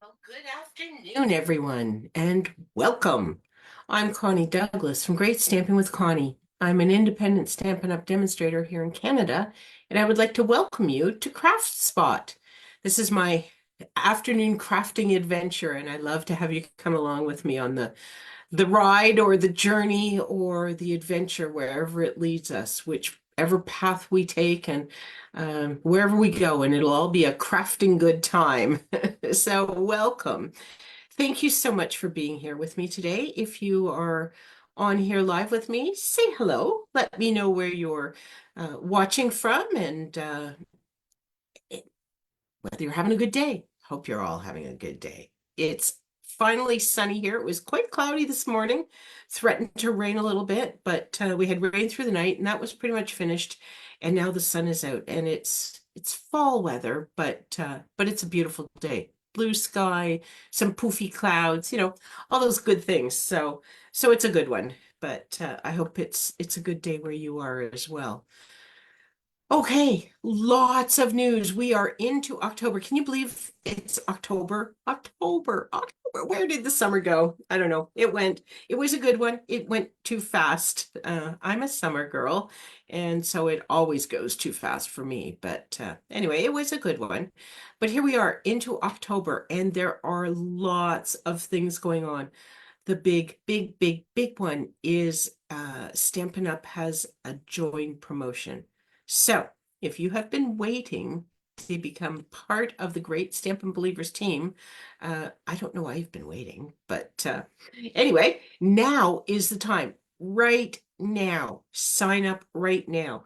Well, good afternoon, everyone, and welcome. I'm Connie Douglas from Great Stamping with Connie. I'm an independent Stampin' Up! Demonstrator here in Canada, and I would like to welcome you to Craft Spot. This is my afternoon crafting adventure, and I'd love to have you come along with me on the ride or the journey or the adventure, wherever it leads us, whichever path we take and wherever we go, and it'll all be a crafting good time. So, welcome. Thank you so much for being here with me today. If you are on here live with me, say hello. Let me know where you're watching from and whether you're having a good day. Hope you're all having a good day. It's finally sunny here. It was quite cloudy this morning, threatened to rain a little bit, but we had rain through the night, and that was pretty much finished. And now the sun is out, and it's fall weather, but it's a beautiful day. Blue sky, some poofy clouds, all those good things. So it's a good one. But I hope it's a good day where you are as well. Okay, lots of news. We are into October. Can you believe it's October? October. Where did the summer go? I don't know. It was a good one. It went too fast. I'm a summer girl, and so it always goes too fast for me. But anyway, it was a good one. But here we are into October, and there are lots of things going on. The big one is Stampin' Up! Has a join promotion. So if you have been waiting to become part of the Great Stampin' Believers team, I don't know why you've been waiting, but anyway, now is the time. Right now. Sign up right now.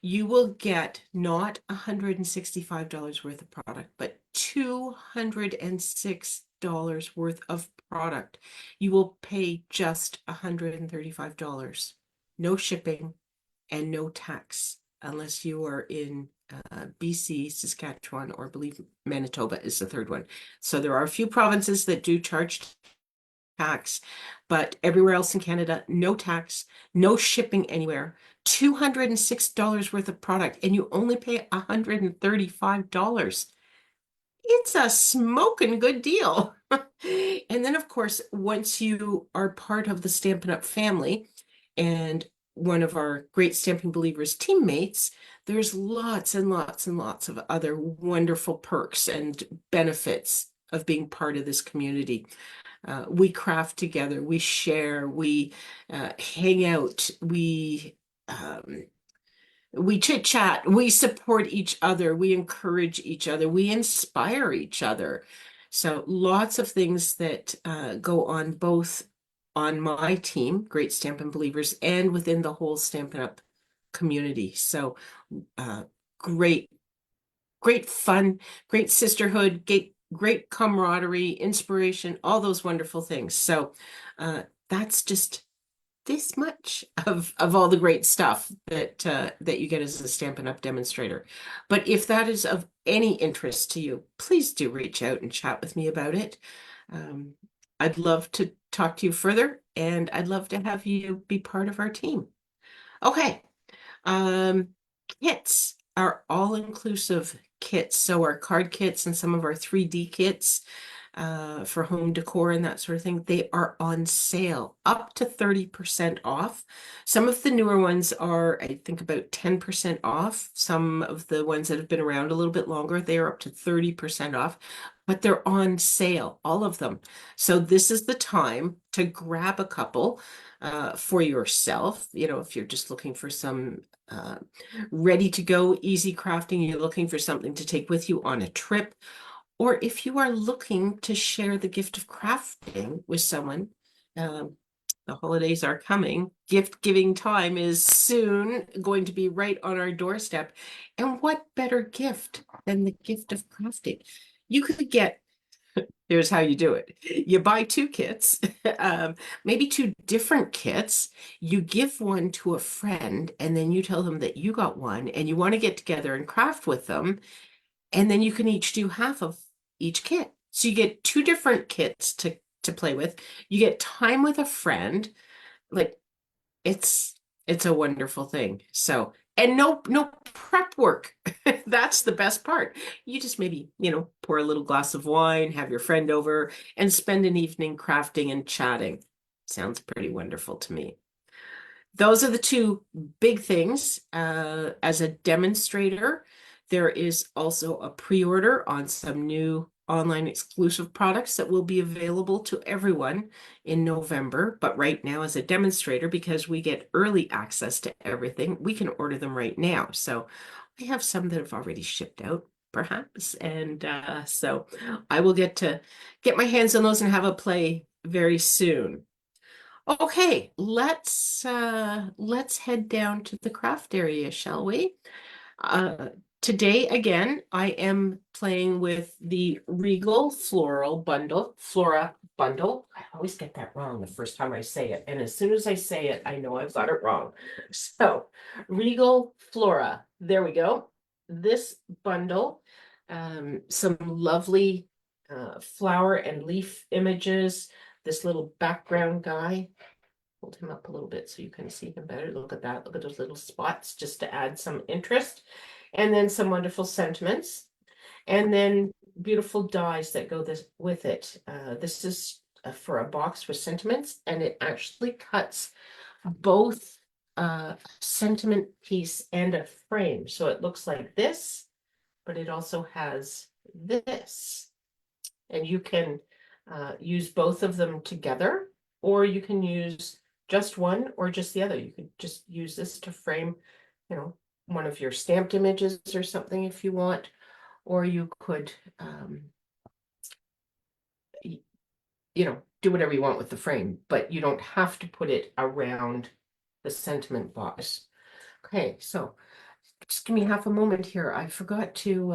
You will get not $165 worth of product, but $206 worth of product. You will pay just $135. No shipping and no tax unless you are in BC, Saskatchewan, or I believe Manitoba is the third one. So there are a few provinces that do charge tax, but everywhere else in Canada, no tax, no shipping anywhere. $206 worth of product, and you only pay $135. It's a smoking good deal. And then, of course, once you are part of the Stampin' Up! Family and one of our Great Stamping Believers teammates, there's lots and lots and lots of other wonderful perks and benefits of being part of this community. We craft together, we share, we hang out, we chit chat, we support each other, we encourage each other, we inspire each other. So lots of things that go on both on my team, Great Stampin' Believers, and within the whole Stampin' Up! Community. So uh, great, great fun, great sisterhood, great camaraderie, inspiration, all those wonderful things. So that's just this much of all the great stuff that you get as a Stampin' Up! Demonstrator. But if that is of any interest to you, please do reach out and chat with me about it. Um, I'd love to talk to you further, and I'd love to have you be part of our team. Okay, um, kits are all-inclusive kits. So our card kits and some of our 3D kits for home decor and that sort of thing, they are on sale up to 30% off. Some of the newer ones are, I think, about 10% off. Some of the ones that have been around a little bit longer, they are up to 30% off, but they're on sale, all of them. So this is the time to grab a couple for yourself. If you're just looking for some ready to go, easy crafting, you're looking for something to take with you on a trip, or if you are looking to share the gift of crafting with someone. The holidays are coming. Gift giving time is soon going to be right on our doorstep. And what better gift than the gift of crafting? You could get, here's how you do it. You buy two kits, maybe two different kits. You give one to a friend, and then you tell them that you got one and you want to get together and craft with them. And then you can each do half of each kit. So you get two different kits to play with. You get time with a friend. Like it's a wonderful thing. So And no prep work. That's the best part. You just maybe, pour a little glass of wine, have your friend over, and spend an evening crafting and chatting. Sounds pretty wonderful to me. Those are the two big things. As a demonstrator, there is also a pre-order on some new online exclusive products that will be available to everyone in November. But right now, as a demonstrator, because we get early access to everything, we can order them right now. So I have some that have already shipped out, perhaps. And so I will get to get my hands on those and have a play very soon. Okay, let's head down to the craft area, shall we? Uh, Today again, I am playing with the Regal Flora Bundle. I always get that wrong the first time I say it, and as soon as I say it, I know I've got it wrong. So, Regal Flora, there we go. This bundle, some lovely flower and leaf images. This little background guy. Hold him up a little bit so you can see him better. Look at that. Look at those little spots just to add some interest. And then some wonderful sentiments. And then beautiful dies that go with it. This is for a box with sentiments, and it actually cuts both a sentiment piece and a frame. So it looks like this, but it also has this. And you can use both of them together, or you can use just one or just the other. You could just use this to frame, one of your stamped images or something if you want, or you could, do whatever you want with the frame, but you don't have to put it around the sentiment box. Okay, so just give me half a moment here. I forgot to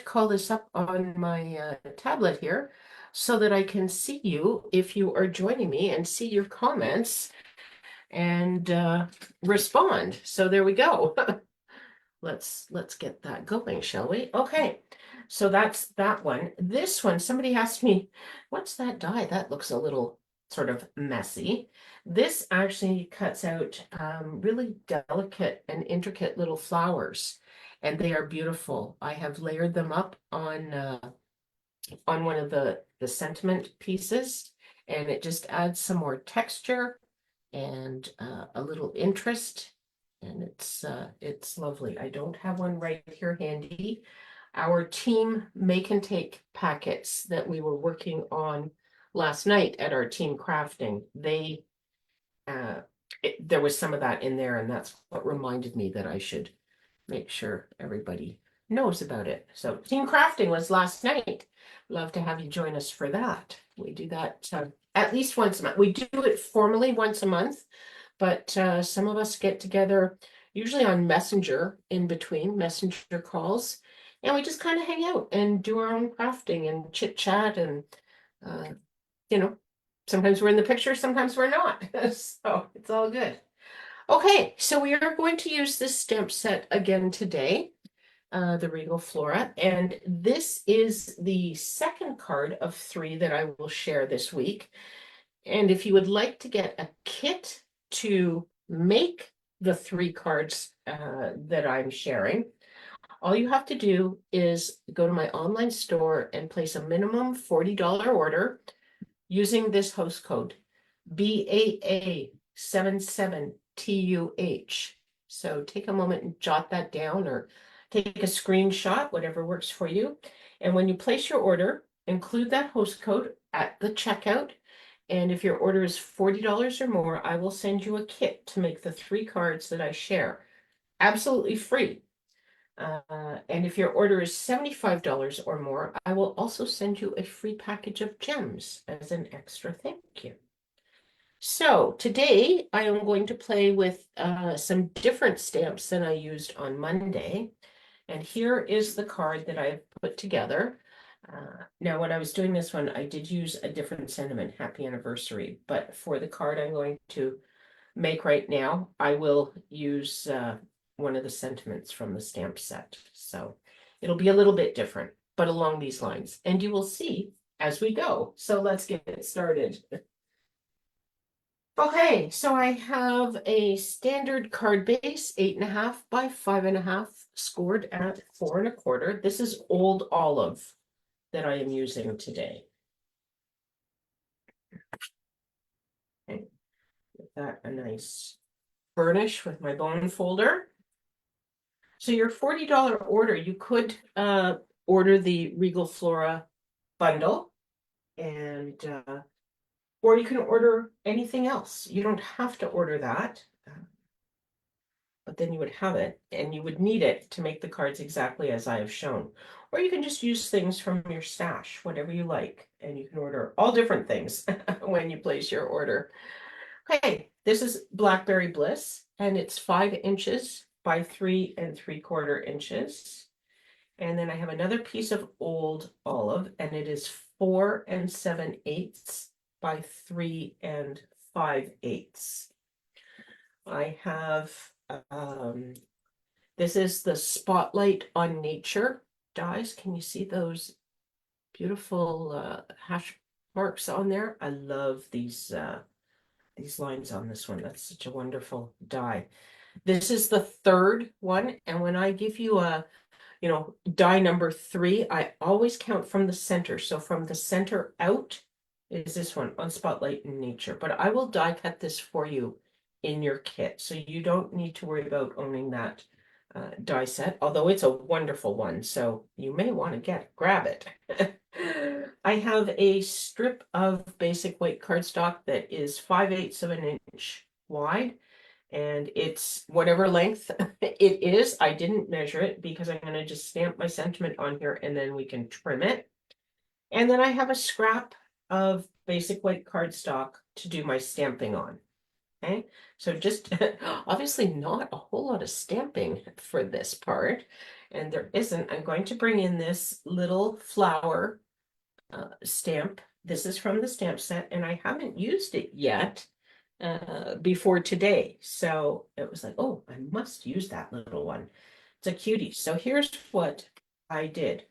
call this up on my tablet here so that I can see you if you are joining me and see your comments and respond. So there we go. Let's get that going, shall we? Okay, so that's that one. This one, somebody asked me, what's that die? That looks a little sort of messy. This actually cuts out really delicate and intricate little flowers, and they are beautiful. I have layered them up on one of the sentiment pieces, and it just adds some more texture and a little interest, and it's lovely. I don't have one right here handy. Our team make and take packets that we were working on last night at our team crafting, uh, there was some of that in there, and that's what reminded me that I should make sure everybody knows about it. So team crafting was last night. Love to have you join us for that. We do that at least once a month. We do it formally once a month, but some of us get together usually on Messenger in between Messenger calls, and we just kind of hang out and do our own crafting and chit chat, and uh, you know, sometimes we're in the picture, sometimes we're not. So it's all good. Okay, so we are going to use this stamp set again today, the Regal Flora, and this is the second card of 3 that I will share this week. And if you would like to get a kit to make the 3 cards that I'm sharing, all you have to do is go to my online store and place a minimum $40 order using this host code, BAA77TUH. So take a moment and jot that down, or take a screenshot, whatever works for you. And when you place your order, include that host code at the checkout. And if your order is $40 or more, I will send you a kit to make the 3 cards that I share. Absolutely free. And if your order is $75 or more, I will also send you a free package of gems as an extra thank you. So today I am going to play with some different stamps than I used on Monday. And here is the card that I've put together. Now, when I was doing this one, I did use a different sentiment, happy anniversary. But for the card I'm going to make right now, I will use one of the sentiments from the stamp set. So it'll be a little bit different, but along these lines. And you will see as we go. So let's get started. Okay, so I have a standard card base, 8.5 by 5.5, scored at 4 1/4. This is Old Olive that I am using today. Okay, give that a nice burnish with my bone folder. So your $40 order, you could order the Regal Flora bundle, and or you can order anything else. You don't have to order that, but then you would have it and you would need it to make the cards exactly as I have shown. Or you can just use things from your stash, whatever you like, and you can order all different things when you place your order. Okay, this is Blackberry Bliss, and it's 5 inches by 3 3/4 inches. And then I have another piece of Old Olive, and it is 4 7/8 by 3 5/8. I have this is the Spotlight on Nature dies. Can you see those beautiful hash marks on there? I love these lines on this one. That's such a wonderful die. This is the third one, and when I give you a die number 3, I always count from the center. So from the center out is this one on Spotlight in Nature. But I will die cut this for you in your kit. So you don't need to worry about owning that die set, although it's a wonderful one. So you may want to grab it. I have a strip of basic white cardstock that is 5/8 of an inch wide, and it's whatever length it is. I didn't measure it because I'm going to just stamp my sentiment on here and then we can trim it. And then I have a scrap of basic white cardstock to do my stamping on. Okay, so just obviously not a whole lot of stamping for this part, and there isn't. I'm going to bring in this little flower stamp. This is from the stamp set, and I haven't used it yet before today. So it was like, oh, I must use that little one. It's a cutie. So here's what I did.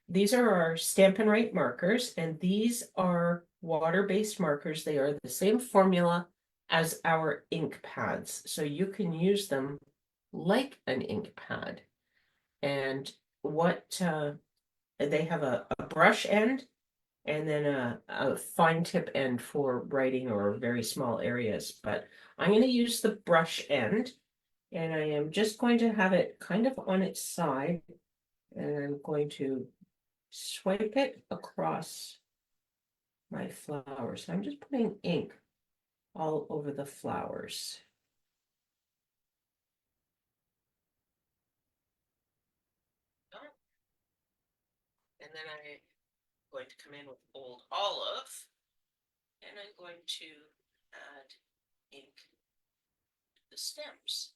These are our Stampin' Write markers, and these are water-based markers. They are the same formula as our ink pads. So you can use them like an ink pad. And what they have a brush end and then a fine tip end for writing or very small areas. But I'm going to use the brush end, and I am just going to have it kind of on its side, and I'm going to swipe it across my flowers. I'm just putting ink all over the flowers. And then I'm going to come in with Old Olive, and I'm going to add ink to the stems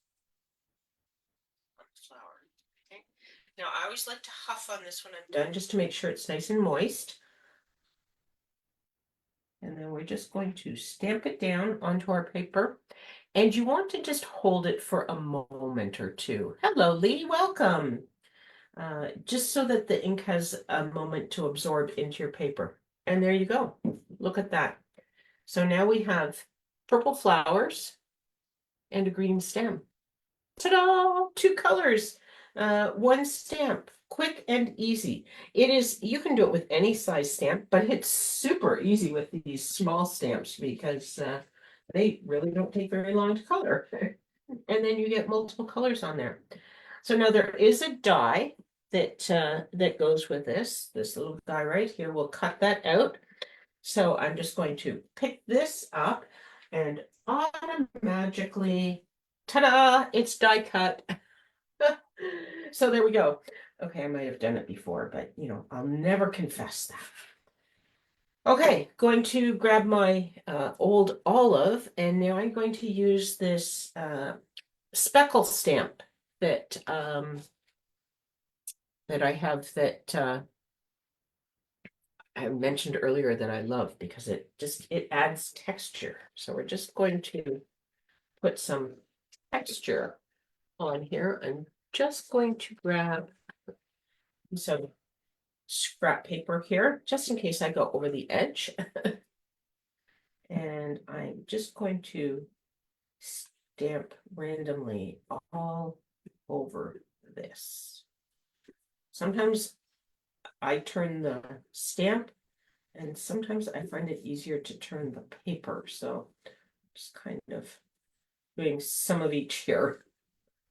on the flower. Okay. Now I always like to huff on this when I'm done just to make sure it's nice and moist. And then we're just going to stamp it down onto our paper. And you want to just hold it for a moment or two. Hello, Lee, welcome. Just so that the ink has a moment to absorb into your paper. And there you go. Look at that. So now we have purple flowers and a green stem. Ta-da! 2 colors, 1 stamp, quick and easy. It is, you can do it with any size stamp, but it's super easy with these small stamps because they really don't take very long to color. And then you get multiple colors on there. So now there is a die that goes with this little die right here. We'll cut that out. So I'm just going to pick this up and automatically, ta-da, it's die cut. So there we go. Okay, I might have done it before, but I'll never confess that. Okay, going to grab my Old Olive, and now I'm going to use this speckle stamp that that I have that I mentioned earlier that I love because it adds texture. So we're just going to put some texture on here. I'm just going to grab some scrap paper here, just in case I go over the edge. And I'm just going to stamp randomly all over this. Sometimes I turn the stamp, and sometimes I find it easier to turn the paper. So just kind of doing some of each here.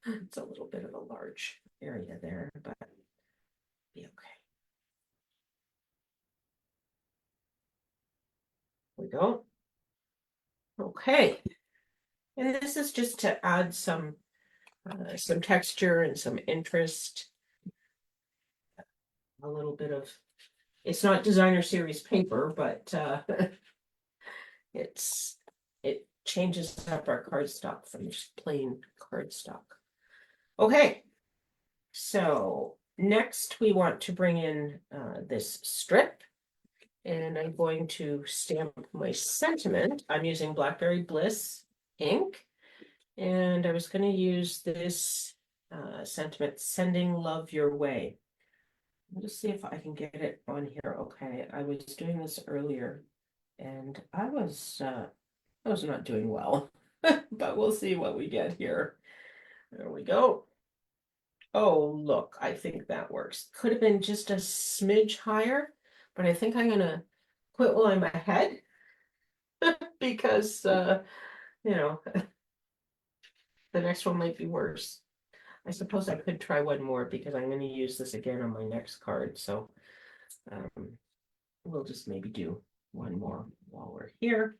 It's a little bit of a large area there, but be okay. There we go. Okay. And this is just to add some texture and some interest. A little bit of, it's not designer series paper, but it changes up our cardstock from just plain cardstock. Okay, so next we want to bring in this strip, and I'm going to stamp my sentiment. I'm using Blackberry Bliss ink, and I was going to use this sentiment, sending love your way. I'll just see if I can get it on here. Okay, I was doing this earlier, and I was not doing well, but we'll see what we get here. There we go. Oh, look, I think that works. Could have been just a smidge higher, but I think I'm gonna quit while I'm ahead because you know, the next one might be worse. I suppose I could try one more because I'm going to use this again on my next card. So we'll just maybe do one more while we're here.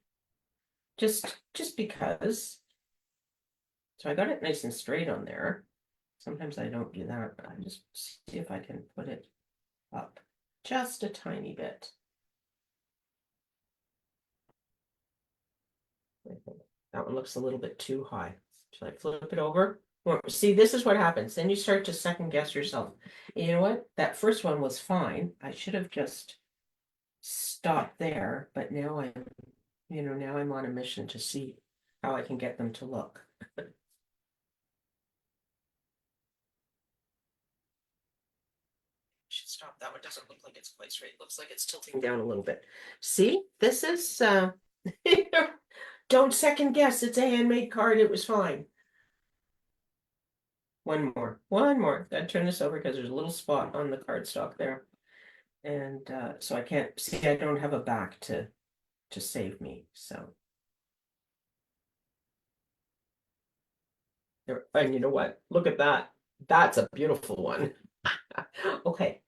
Just because. So I got it nice and straight on there. Sometimes I don't do that, but I just see if I can put it up just a tiny bit. That one looks a little bit too high. Should I flip it over? Well, see, this is what happens. Then you start to second guess yourself. You know what? That first one was fine. I should have just stopped there, but now now I'm on a mission to see how I can get them to look. Should stop. That one doesn't look like it's quite straight. It looks like it's tilting down a little bit. See, this is don't second guess. It's a handmade card. It was fine. One more. Gotta turn this over because there's a little spot on the cardstock there. And so I can't see, I don't have a back to save me. So there, and you know what? Look at that. That's a beautiful one. Okay.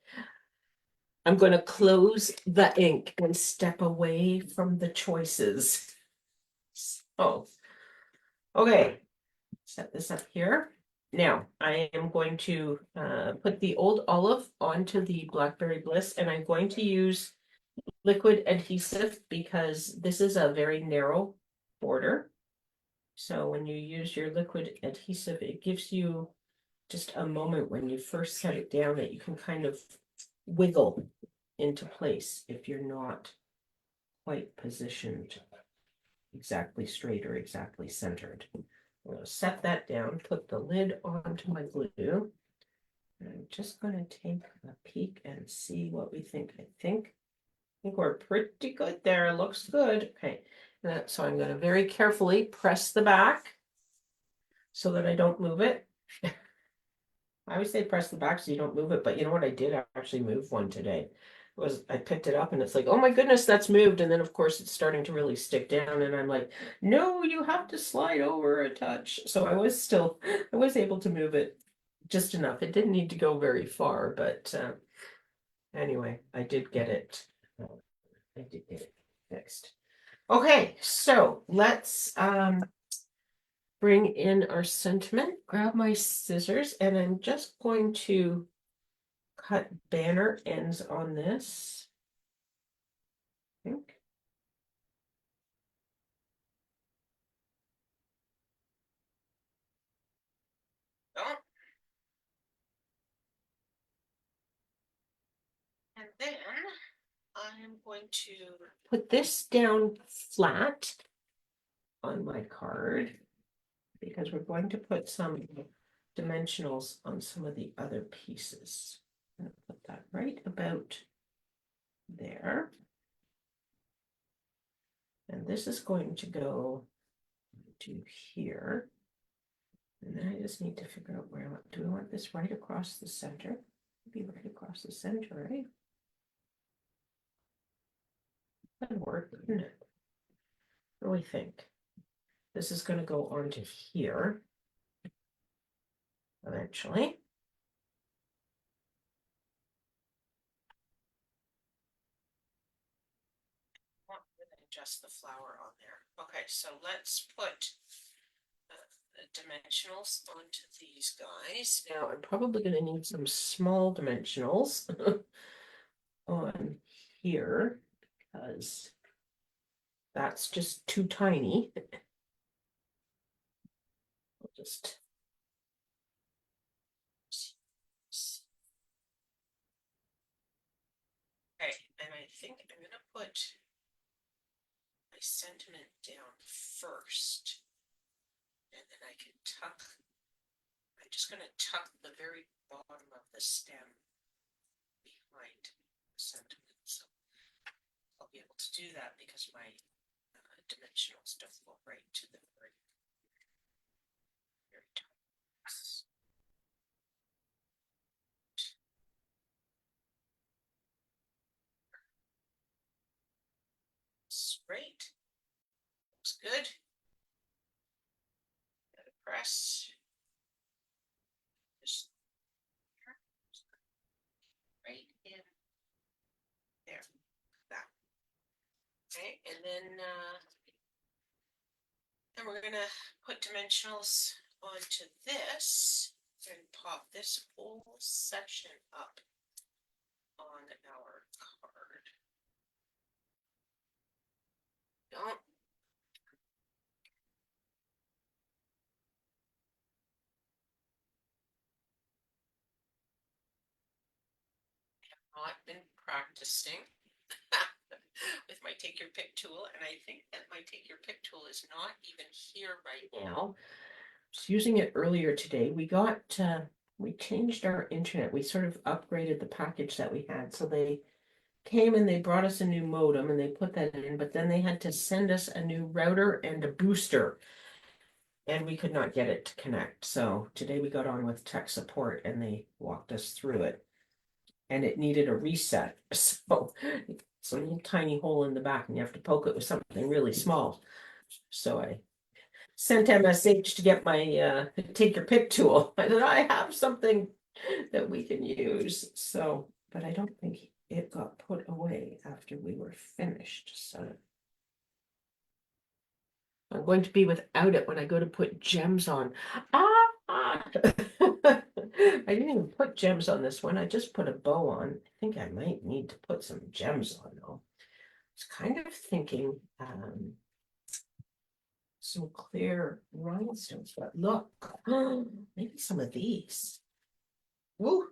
I'm going to close the ink and step away from the choices. Oh, okay. Set this up here. Now, I am going to put the old olive onto the Blackberry Bliss, and I'm going to use liquid adhesive because this is a very narrow border. So when you use your liquid adhesive, it gives you just a moment when you first set it down that you can kind of wiggle into place if you're not quite positioned exactly straight or exactly centered. I'm going to set that down, put the lid onto my glue. And I'm just going to take a peek and see what we think. I think we're pretty good there. Looks good. Okay. So I'm going to very carefully press the back so that I don't move it. I always say press the back so you don't move it, but you know what? I did actually move one today. I picked it up and it's like, oh my goodness, that's moved. And then of course it's starting to really stick down and I'm like, no, you have to slide over a touch. So I was able to move it just enough. It didn't need to go very far, but anyway, I did get it. I did get it fixed. Okay, so let's bring in our sentiment. Grab my scissors and I'm just going to cut banner ends on this. I think. Oh. And then I'm going to put this down flat on my card because we're going to put some dimensionals on some of the other pieces. I'm going to put that right about there. And this is going to go to here. And then I just need to figure out where I want, do we want this right across the center? Maybe right across the center, right? That'd work, wouldn't it? What do we think? This is gonna go onto here eventually. I'm gonna adjust the flower on there. Okay, so let's put the dimensionals onto these guys. Now I'm probably gonna need some small dimensionals on here because that's just too tiny. I'll just okay, and I think I'm gonna put my sentiment down first, and then I can tuck. I'm just gonna tuck the very bottom of the stem behind the sentiment, so I'll be able to do that because my dimensionals don't go right to the very top. Great. Looks good. Gotta press. Just right in there. That. Okay, and then we're gonna put dimensionals onto this and pop this whole section up on our card. Don't not been practicing with my take your pick tool, and I think that my take your pick tool is not even here right now. I was using it earlier today. We changed our internet. We sort of upgraded the package that we had. So they came and they brought us a new modem and they put that in, but then they had to send us a new router and a booster. And we could not get it to connect. So today we got on with tech support and they walked us through it. And it needed a reset. So it's a little tiny hole in the back and you have to poke it with something really small. So I sent MSH to get my take your pick tool. I said, I have something that we can use. So, but I don't think it got put away after we were finished. So I'm going to be without it when I go to put gems on. I didn't even put gems on this one. I just put a bow on. I think I might need to put some gems on though. I was kind of thinking some clear rhinestones, but look, maybe some of these. Woo!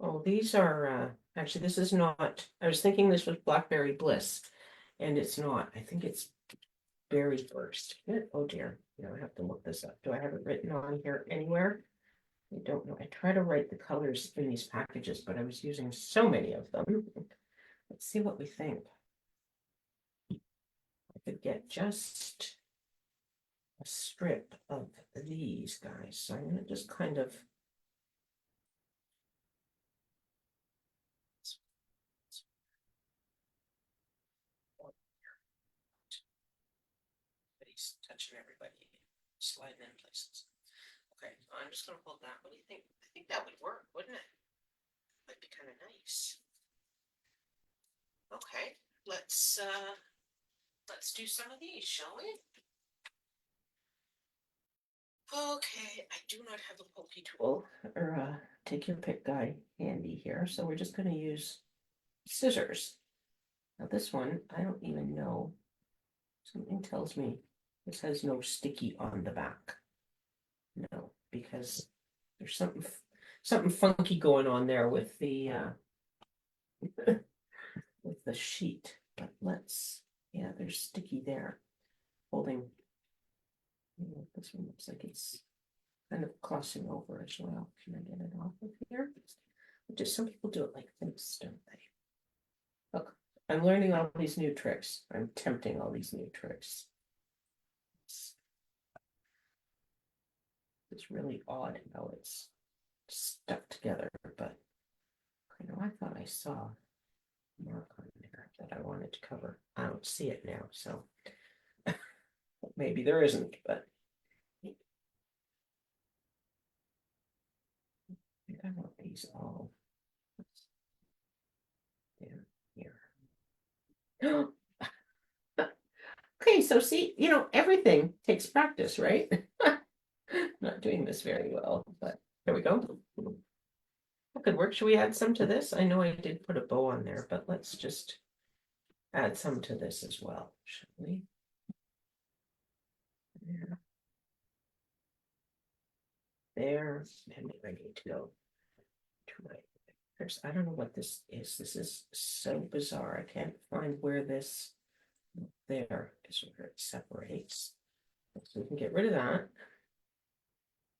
Oh, these are actually this is not. I was thinking this was Blackberry Bliss, and it's not. I think it's Berry Burst. Oh dear. Now I have to look this up. Do I have it written on here anywhere? I don't know. I try to write the colors in these packages, but I was using so many of them. Let's see what we think. I could get just a strip of these guys. So I'm gonna just kind of everybody's touching everybody, sliding in places. Okay, I'm just gonna hold that. What do you think? I think that would work, wouldn't it? Might be kind of nice. Okay, let's do some of these, shall we? Okay, I do not have a pokey tool or take your pick guy handy here, so we're just going to use scissors. Now this one, I don't even know. Something tells me this has no sticky on the back. No, because there's something funky going on there with the with the sheet. But yeah, there's sticky there, holding. This one looks like it's kind of crossing over as well. Can I get it off of here? Just some people do it like this, don't they? Look, I'm learning all these new tricks. I'm tempting all these new tricks. It's really odd how it's stuck together, but you know, I thought I saw a mark on there that I wanted to cover. I don't see it now, so maybe there isn't, but I think I want these all down here. Okay, so see, you know, everything takes practice, right? Not doing this very well, but there we go. That could work. Should we add some to this? I know I did put a bow on there, but let's just add some to this as well, shall we? There. There. And I need to go to my pictures. I don't know what this is. This is so bizarre. I can't find where this there is where it separates. So we can get rid of that.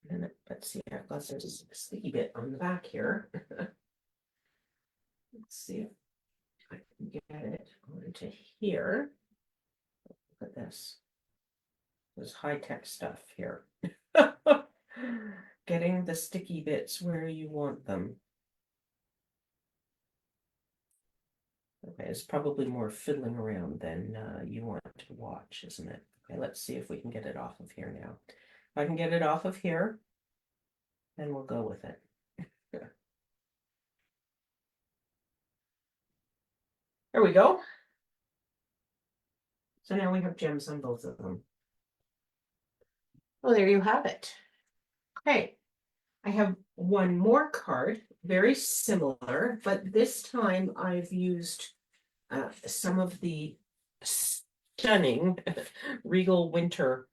And then let's see, I've got this sticky bit on the back here. Let's see if I can get it onto here. Look at this. This high-tech stuff here. Getting the sticky bits where you want them. Okay, it's probably more fiddling around than you want to watch, isn't it? Okay, let's see if we can get it off of here now. If I can get it off of here, then we'll go with it. There we go. So now we have gems on both of them. Well, there you have it. Okay, I have one more card, very similar, but this time I've used some of the stunning Regal Winter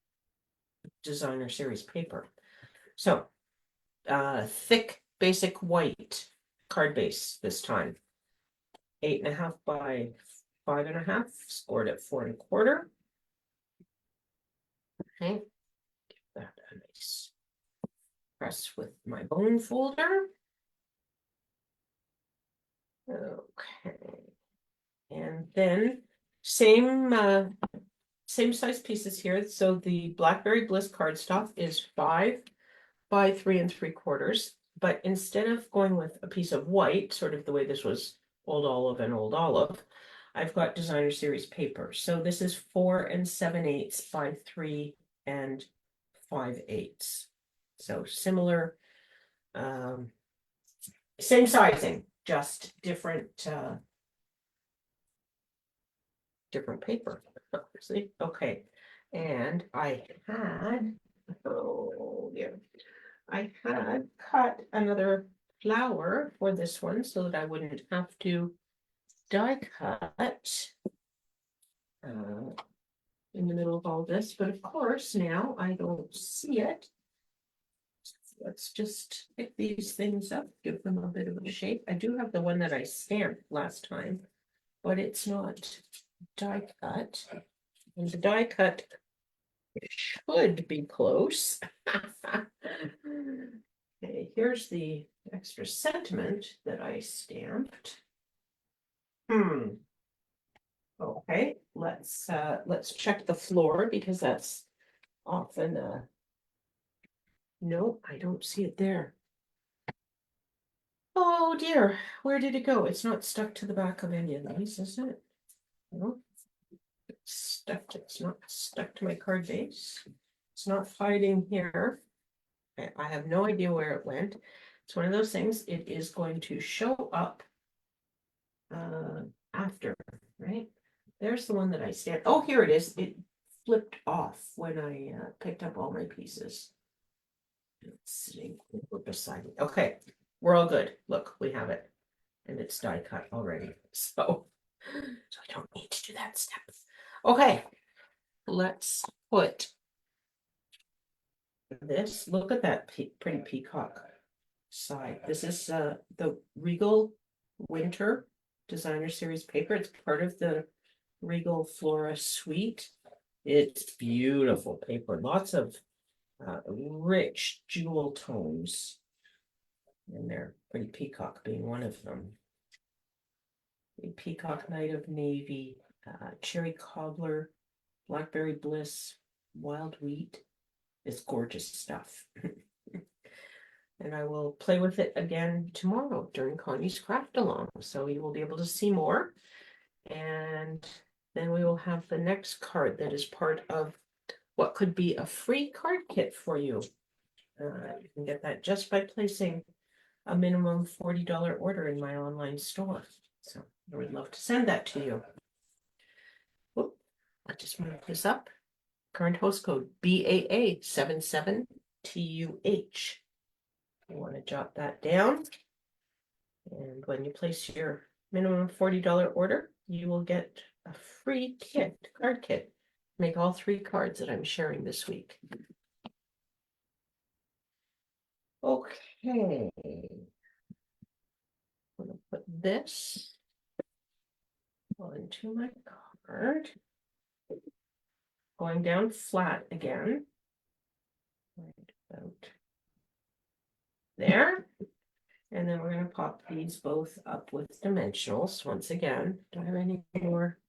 Designer Series paper. So, thick, basic white card base this time. 8.5 by 5.5, scored at 4.25. Okay, give that a nice press with my bone folder. Okay, and then same size pieces here. So the Blackberry Bliss cardstock is 5 by 3 3/4. But instead of going with a piece of white, sort of the way this was Old Olive and Old Olive, I've got Designer Series paper. So this is 4 7/8 by 3 5/8. So similar, same sizing, just different different paper. See, okay. And I had, oh yeah, I had cut another flower for this one so that I wouldn't have to die cut in the middle of all this, but of course now I don't see it. Let's just pick these things up, give them a bit of a shape. I do have the one that I stamped last time, but it's not die cut. And the die cut should be close. Okay, here's the extra sentiment that I stamped. Okay, let's check the floor because that's often no, I don't see it there. Oh dear, where did it go? It's not stuck to the back of any of these, is it? No, it's stuck. It's not stuck to my card base. It's not hiding here. I have no idea where it went. It's one of those things. It is going to show up after, right? There's the one that I stamped. Oh, here it is. It flipped off when I picked up all my pieces. It's sitting beside me. Okay, we're all good. Look, we have it. And it's die cut already. So I don't need to do that step. Okay, let's put this. Look at that pretty peacock side. This is the Regal Winter Designer Series paper. It's part of the Regal Flora suite. It's beautiful paper. Lots of rich jewel tones in there. Pretty peacock being one of them. a Peacock Night of Navy, Cherry Cobbler, Blackberry Bliss, Wild Wheat. It's gorgeous stuff. And I will play with it again tomorrow during Connie's craft along. So you will be able to see more. And then we will have the next card that is part of what could be a free card kit for you. You can get that just by placing a minimum $40 order in my online store. So I would love to send that to you. Whoop, I just move this up. Current host code BAA77TUH. You want to jot that down. And when you place your minimum $40 order, you will get a free kit, card kit. Make all 3 cards that I'm sharing this week. Okay. I'm going to put this onto my card. Going down flat again. Right about there. And then we're going to pop these both up with dimensionals once again. Do I have any more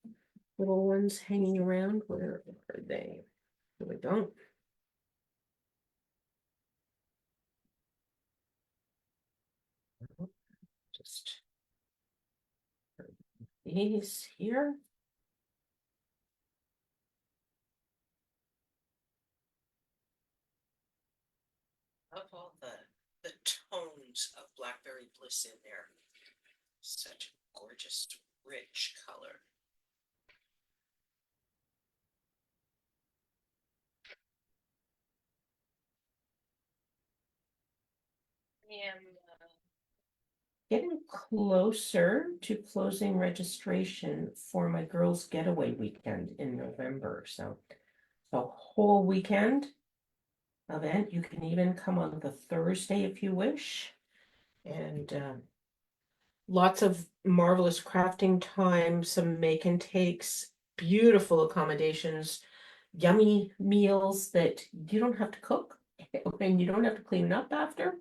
little ones hanging around? Where are they? No, we don't. Just these here. Love all the tones of Blackberry Bliss in there. Such a gorgeous, rich color. I am getting closer to closing registration for my girls' getaway weekend in November. So the whole weekend event. You can even come on the Thursday if you wish. And lots of marvelous crafting time, some make and takes, beautiful accommodations, yummy meals that you don't have to cook and you don't have to clean up after.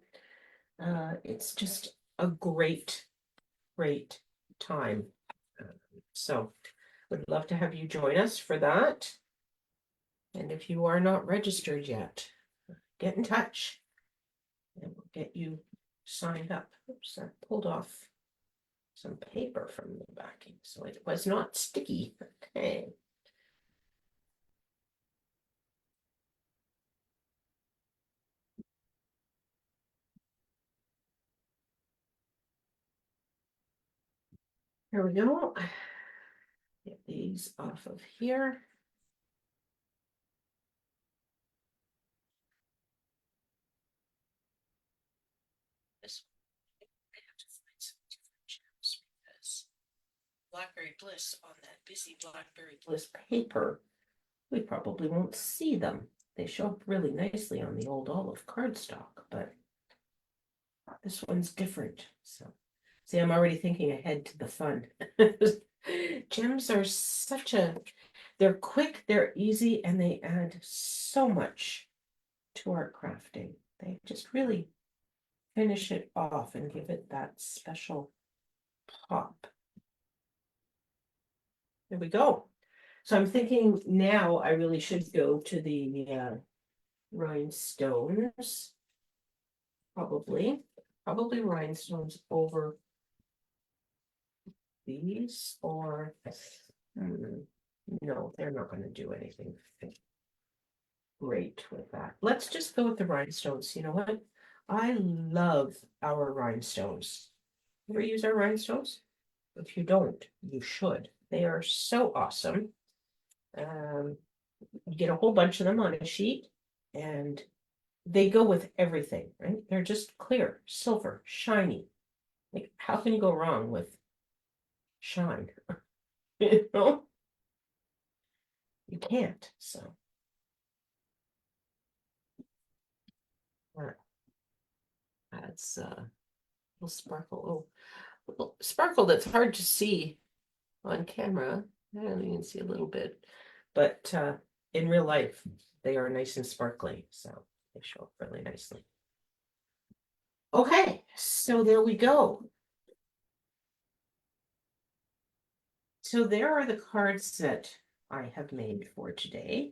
It's just a great, great time. So would love to have you join us for that. And if you are not registered yet, get in touch and we'll get you signed up. Oops, I pulled off some paper from the backing, so it was not sticky. Okay. Here we go. Get these off of here. This I have to find some different gems because Blackberry Bliss on that busy Blackberry Bliss paper, we probably won't see them. They show up really nicely on the old olive cardstock, but this one's different. So, see, I'm already thinking ahead to the fun. Gems are they're quick, they're easy, and they add so much to our crafting. They just really finish it off and give it that special pop. There we go. So I'm thinking now I really should go to the rhinestones. Probably rhinestones over these, or no, they're not going to do anything great with that. Let's just go with the rhinestones. You know what? I love our rhinestones. Ever use our rhinestones? If you don't, you should. They are so awesome. You get a whole bunch of them on a sheet, and they go with everything, right? They're just clear, silver, shiny. Like, how can you go wrong with shine? You know? You can't, so. That's a little sparkle. Oh, little sparkle that's hard to see on camera. I only can see a little bit, but in real life, they are nice and sparkly, so they show up really nicely. Okay, so there we go. So there are the cards that I have made for today.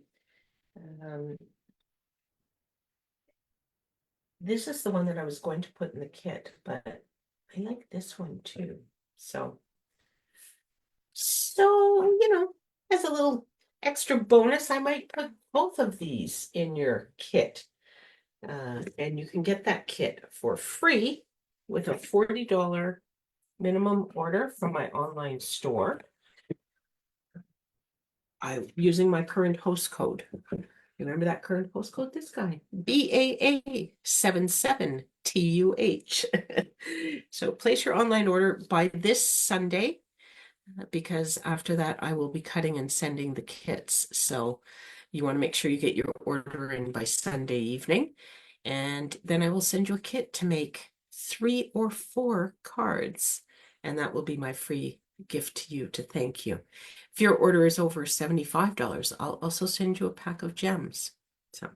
Um, this is the one that I was going to put in the kit, but I like this one too. So, as a little extra bonus, I might put both of these in your kit. And you can get that kit for free with a $40 minimum order from my online store. I'm using my current host code. Remember that current host code? This guy, BAA77TUH. So place your online order by this Sunday, because after that I will be cutting and sending the kits. So you want to make sure you get your order in by Sunday evening. And then I will send you a kit to make 3 or 4 cards. And that will be my free gift to you to thank you. If your order is over $75, I'll also send you a pack of gems. So,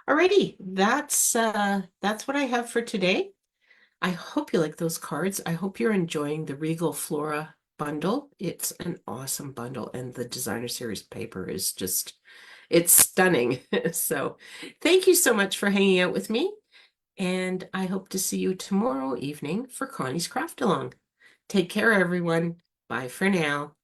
alrighty, that's what I have for today. I hope you like those cards. I hope you're enjoying the Regal Flora bundle. It's an awesome bundle, and the designer series paper is just, it's stunning. So thank you so much for hanging out with me, and I hope to see you tomorrow evening for Connie's Craft Along. Take care, everyone. Bye for now.